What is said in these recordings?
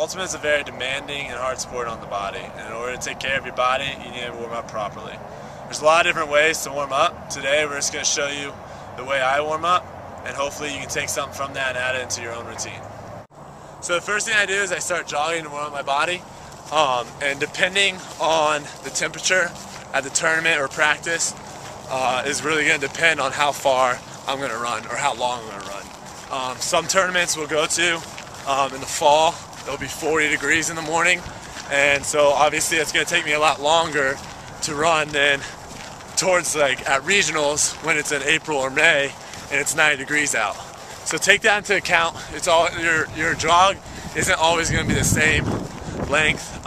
ultimate is a very demanding and hard sport on the body. And in order to take care of your body, you need to warm up properly. There's a lot of different ways to warm up. Today we're just going to show you the way I warm up, and hopefully you can take something from that and add it into your own routine. So the first thing I do is I start jogging to warm up my body. And depending on the temperature at the tournament or practice is really going to depend on how far I'm going to run or how long I'm going to run. Some tournaments we'll go to in the fall, it'll be 40 degrees in the morning, and so obviously it's going to take me a lot longer to run than towards like at regionals when it's in April or May and it's 90 degrees out. So take that into account. It's all your jog isn't always going to be the same length.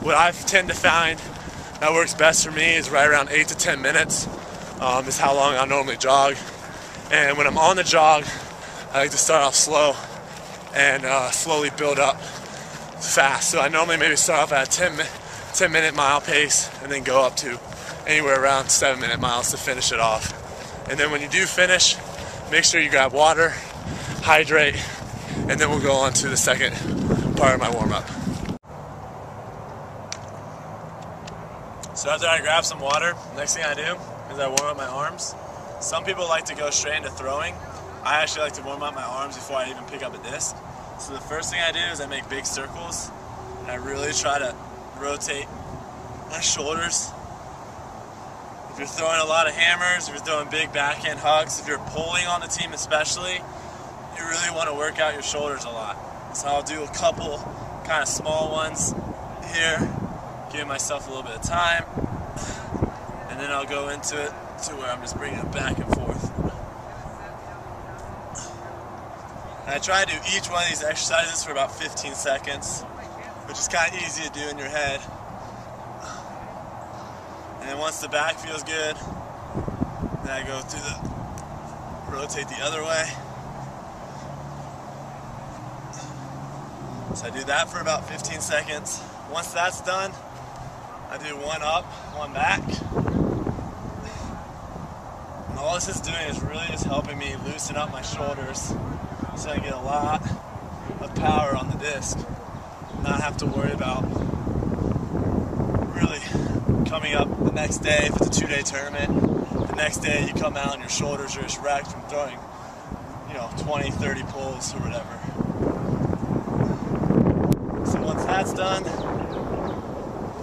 What I tend to find that works best for me is right around 8 to 10 minutes is how long I normally jog. And when I'm on the jog, I like to start off slow and slowly build up fast. So I normally maybe start off at a 10-minute mile pace and then go up to anywhere around 7-minute miles to finish it off. And then when you do finish, make sure you grab water, hydrate, and then we'll go on to the second part of my warm-up. So after I grab some water, next thing I do is I warm up my arms. Some people like to go straight into throwing. I actually like to warm up my arms before I even pick up a disc. So the first thing I do is I make big circles, and I really try to rotate my shoulders. If you're throwing a lot of hammers, if you're throwing big backhand hugs, if you're pulling on the team especially, you really want to work out your shoulders a lot. So I'll do a couple kind of small ones here, giving myself a little bit of time, and then I'll go into it to where I'm just bringing it back and forth. And I try to do each one of these exercises for about 15 seconds, which is kind of easy to do in your head. And then once the back feels good, then I go through rotate the other way. So I do that for about 15 seconds. Once that's done, I do one up, one back. And all this is doing is really just helping me loosen up my shoulders so I get a lot of power on the disc. Not have to worry about really coming up the next day if it's a 2-day tournament. The next day you come out and your shoulders are just wrecked from throwing, 20, 30 pulls or whatever. So once that's done,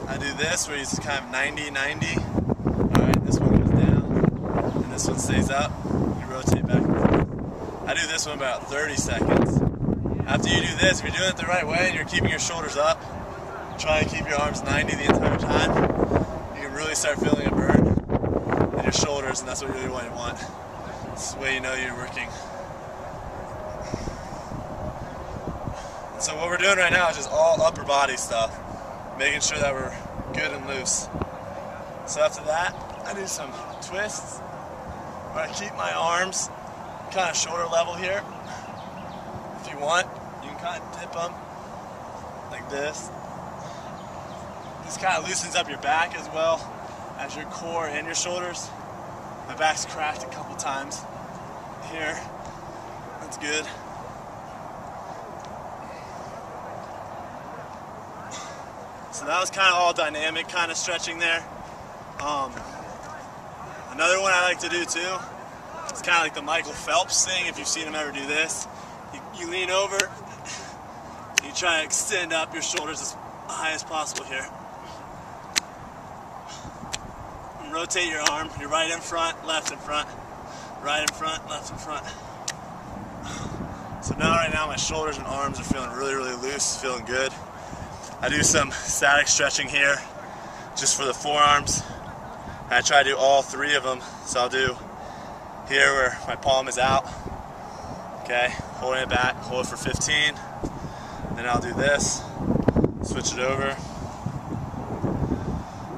I do this where it's kind of 90-90. Alright, this one goes down and this one stays up. You rotate back and forth. I do this one about 30 seconds. After you do this, if you're doing it the right way and you're keeping your shoulders up, try to keep your arms 90 the entire time, you can really start feeling a burn in your shoulders, and that's what you really want. It's the way you know you're working. So what we're doing right now is just all upper body stuff, making sure that we're good and loose. So after that, I do some twists where I keep my arms kind of shoulder level here. If you want, you can kind of dip them like this. This kind of loosens up your back as well as your core and your shoulders. My back's cracked a couple times here. That's good. So that was kind of all dynamic kind of stretching there. Another one I like to do too, it's kind of like the Michael Phelps thing, if you've seen him ever do this. You lean over, and you try to extend up your shoulders as high as possible here. And rotate your arm, you're right in front, left in front, right in front, left in front. So now right now my shoulders and arms are feeling really, really loose, feeling good. I do some static stretching here, just for the forearms. And I try to do all 3 of them. So I'll do here where my palm is out. Okay, holding it back, hold it for 15. Then I'll do this, switch it over,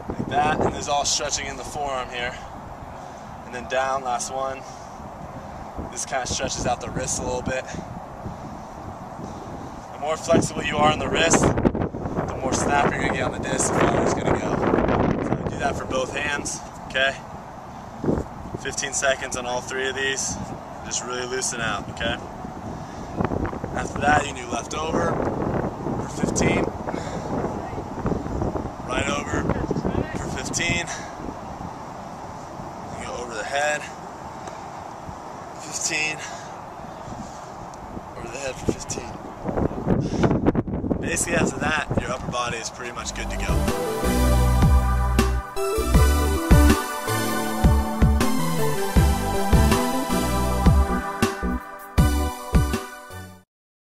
like that. And there's all stretching in the forearm here. And then down, last one. This kind of stretches out the wrist a little bit. The more flexible you are in the wrist, the more snap you're going to get on the disc, the farther it's going to go. So I do that for both hands, okay? 15 seconds on all 3 of these. Just really loosen out, okay? After that, you can do left over for 15. Right over for 15. You go over the head. 15. Over the head for 15. Basically after that, your upper body is pretty much good to go.